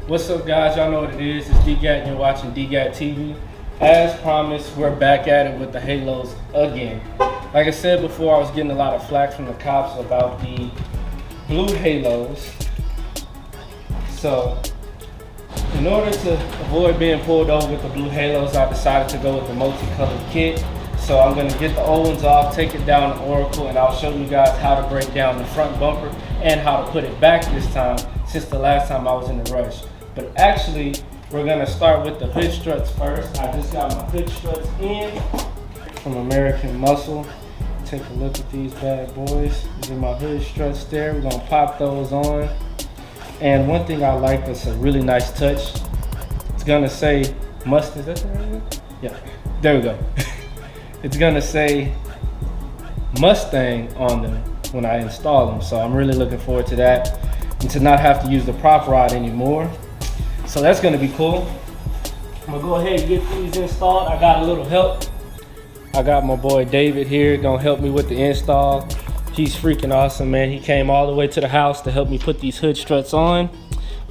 What's up, guys? Y'all know what it is. It's Dgat and you're watching Dgat TV. As promised, we're back at it with the halos again. Like I said before, I was getting a lot of flack from the cops about the blue halos. So, in order to avoid being pulled over with the blue halos, I decided to go with the multicolored kit. So I'm going to get the old ones off, take it down to Oracle, and I'll show you guys how to break down the front bumper and how to put it back this time, since the last time I was in a rush. But actually, we're going to start with the hood struts first. I just got my hood struts in from American Muscle. Take a look at these bad boys. These are my hood struts there. We're going to pop those on. And one thing I like that's a really nice touch, it's going to say Mustang. Is that the right one? Yeah, there we go. It's going to say Mustang on them when I install them. So I'm really looking forward to that and to not have to use the prop rod anymore. So that's going to be cool. I'm going to go ahead and get these installed. I got a little help. I got my boy David here going to help me with the install. He's freaking awesome, man. He came all the way to the house to help me put these hood struts on.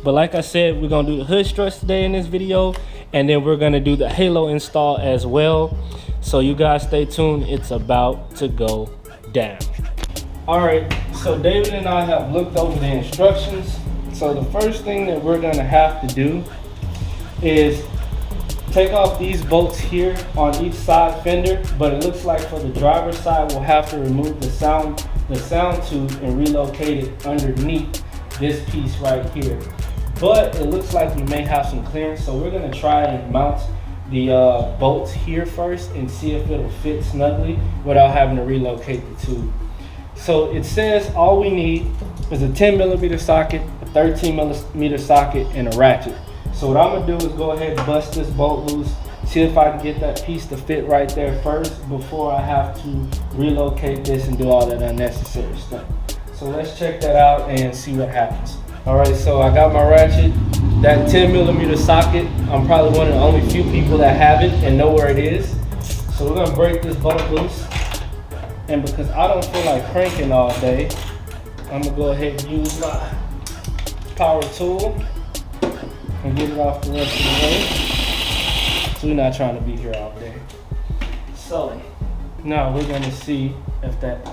But like I said, we're going to do the hood struts today in this video, and then we're going to do the halo install as well. So you guys stay tuned. It's about to go down. All right, so David and I have looked over the instructions. So the first thing that we're going to have to do is take off these bolts here on each side fender, but it looks like for the driver's side we'll have to remove the sound tube and relocate it underneath this piece right here. But it looks like we may have some clearance, so we're going to try and mount the bolts here first and see if it'll fit snugly without having to relocate the tube. So it says all we need is a 10mm socket, a 13mm socket, and a ratchet. So what I'm gonna do is go ahead and bust this bolt loose, see if I can get that piece to fit right there first before I have to relocate this and do all that unnecessary stuff. So let's check that out and see what happens. All right, so I got my ratchet, that 10mm socket. I'm probably one of the only few people that have it and know where it is. So we're gonna break this bolt loose. And because I don't feel like cranking all day, I'm gonna go ahead and use my power tool and get it off the rest of the way. So we're not trying to be here all day. So now we're gonna see if that,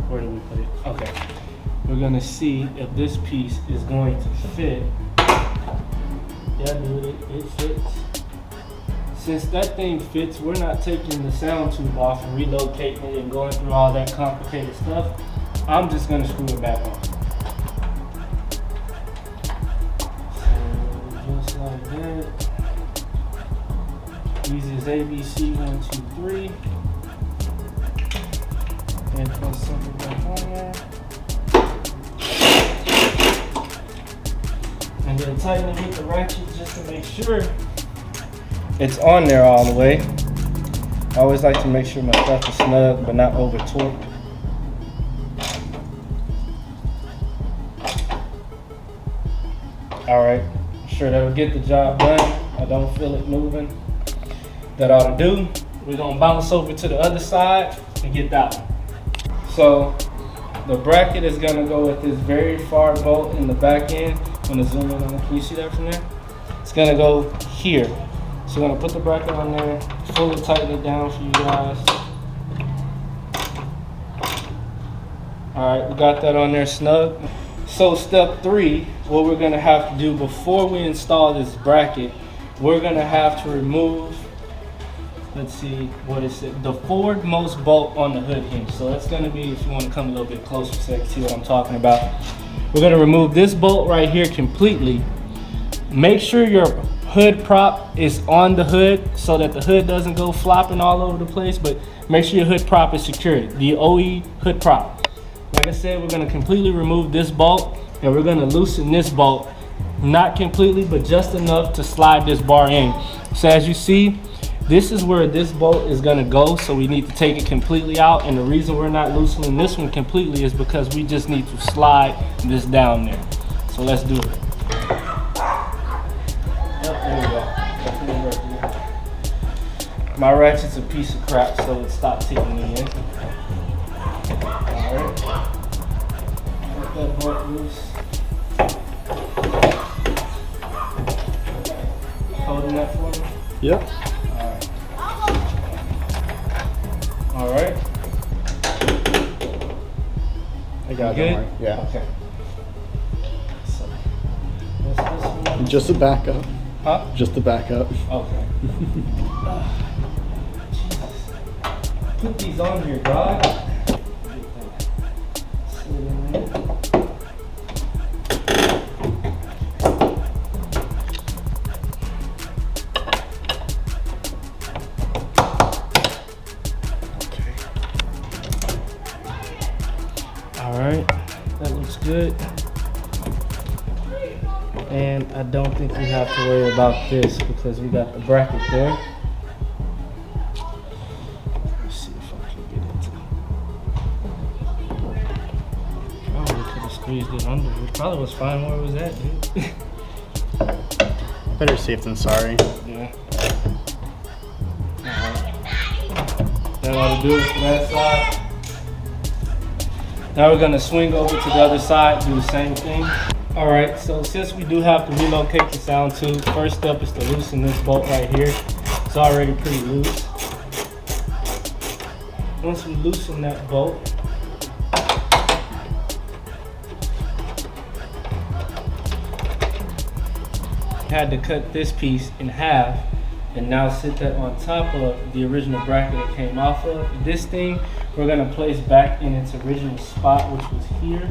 where do we put it? Okay. We're gonna see if this piece is going to fit. Yeah, dude, it fits. Since that thing fits, we're not taking the sound tube off and relocating it and going through all that complicated stuff. I'm just gonna screw it back on. So just like that. Easy as ABC, 1, 2, 3. And put something back on there. And then tighten it with the ratchet just to make sure it's on there all the way. I always like to make sure my stuff is snug but not over torqued. Alright, I'm sure that'll get the job done. I don't feel it moving. That ought to do. We're gonna bounce over to the other side and get that one. So the bracket is gonna go with this very far bolt in the back end. I'm gonna zoom in on it. Can you see that from there? It's gonna go here. So we're gonna put the bracket on there, fully tighten it down for you guys. All right, we got that on there snug. So step 3, what we're gonna have to do before we install this bracket, we're gonna have to remove, let's see, what is it? The forwardmost bolt on the hood hinge. So that's gonna be, if you wanna come a little bit closer so you can see what I'm talking about. We're gonna remove this bolt right here completely. Make sure your hood prop is on the hood so that the hood doesn't go flopping all over the place, but make sure your hood prop is secured, the OE hood prop. Like I said, we're gonna completely remove this bolt and we're gonna loosen this bolt, not completely, but just enough to slide this bar in. So as you see, this is where this bolt is gonna go, so we need to take it completely out, and the reason we're not loosening this one completely is because we just need to slide this down there. So let's do it. There we go. My ratchet's a piece of crap, so it stopped taking me in. Alright. Let that bolt loose. holding that for me? Yep. Alright. Alright. I got it. Good? Don't worry. Yeah. Okay. So, what's this one? Just the backup. Huh? Just the backup. Okay. Jesus. Put these on here, dog. Alright, that looks good. And I don't think we have to worry about this because we got the bracket there. Let's see if I can get it to. Oh, we could have squeezed it under. It probably was fine where it was at, dude. Better safe than sorry. Yeah. Alright. That ought to do it for that side. Now we're gonna swing over to the other side, do the same thing. All right, so since we do have to relocate the sound tube, first step is to loosen this bolt right here. It's already pretty loose. Once we loosen that bolt, had to cut this piece in half and now sit that on top of the original bracket it came off of. This thing we're gonna place back in its original spot, which was here.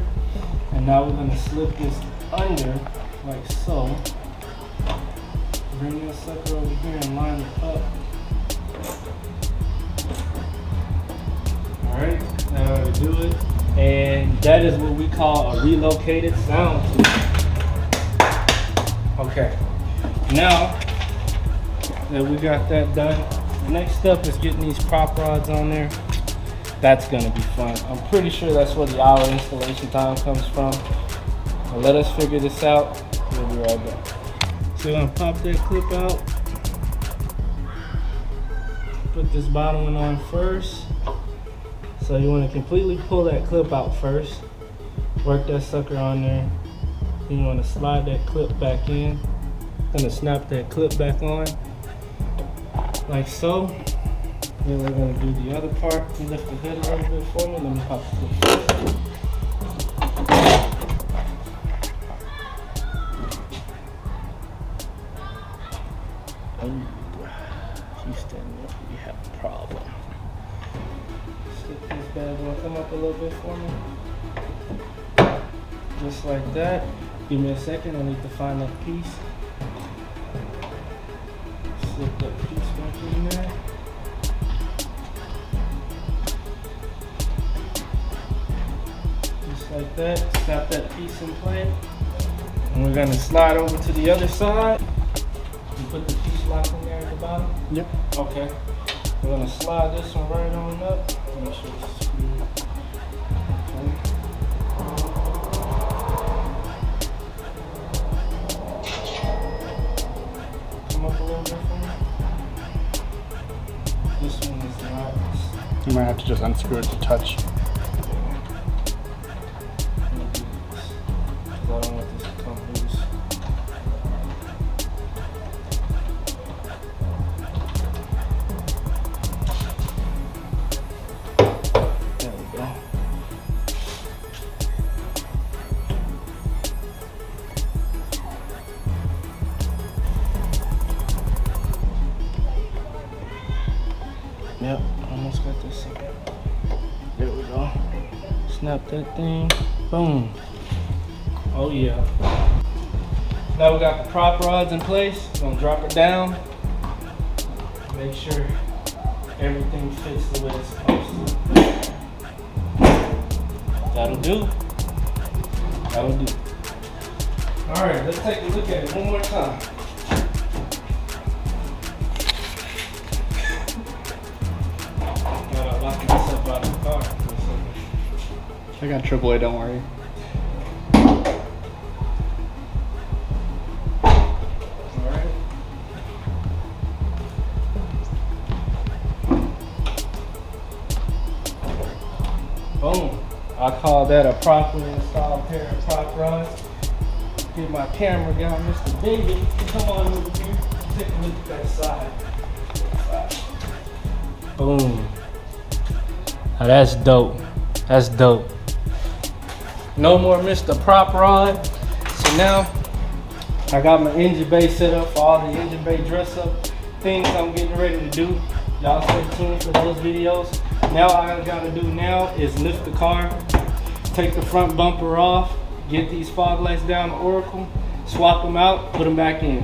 And now we're gonna slip this under, like so. Bring this sucker over here and line it up. All right, now to do it. And that is what we call a relocated sound tube. Okay, now that we got that done, the next step is getting these prop rods on there. That's gonna be fun. I'm pretty sure that's where the hour installation time comes from. So let us figure this out. We'll be right back. So we're gonna pop that clip out. Put this bottom one on first. So you wanna completely pull that clip out first. Work that sucker on there. Then you wanna slide that clip back in. Gonna snap that clip back on. Like so. Then we're gonna do the other part. You lift the hood a little bit for me. Let me pop the clip. Oh, he's standing up. We have a problem. Slip this bad boy. Come up a little bit for me. Just like that. Give me a second. I need to find that piece. Slip that piece back in there. Like that, snap that piece in place. And we're gonna slide over to the other side. You put the piece lock in there at the bottom? Yep. Okay. We're gonna slide this one right on up. Make sure it's screwed. Okay. Come up a little bit for me. This one is not. You might have to just unscrew it to touch. I don't want this to come loose. There we go. Yep, almost got this in. There we go. Snap that thing. Boom. Oh yeah. Now we got the prop rods in place. We're gonna drop it down. Make sure everything fits the way it's supposed to. That'll do. That'll do. All right, let's take a look at it one more time. Gotta lock myself out of the car for a second. I got AAA, don't worry. Boom. I call that a properly installed pair of prop rods. Get my camera guy, Mr. David, come on over here. take a look at that side. Boom. Now that's dope. That's dope. No more Mr. Prop Rod. So now I got my engine bay set up for all the engine bay dress up things I'm getting ready to do. Y'all stay tuned for those videos. Now all I gotta do now is lift the car, take the front bumper off, get these fog lights down to Oracle, swap them out, put them back in.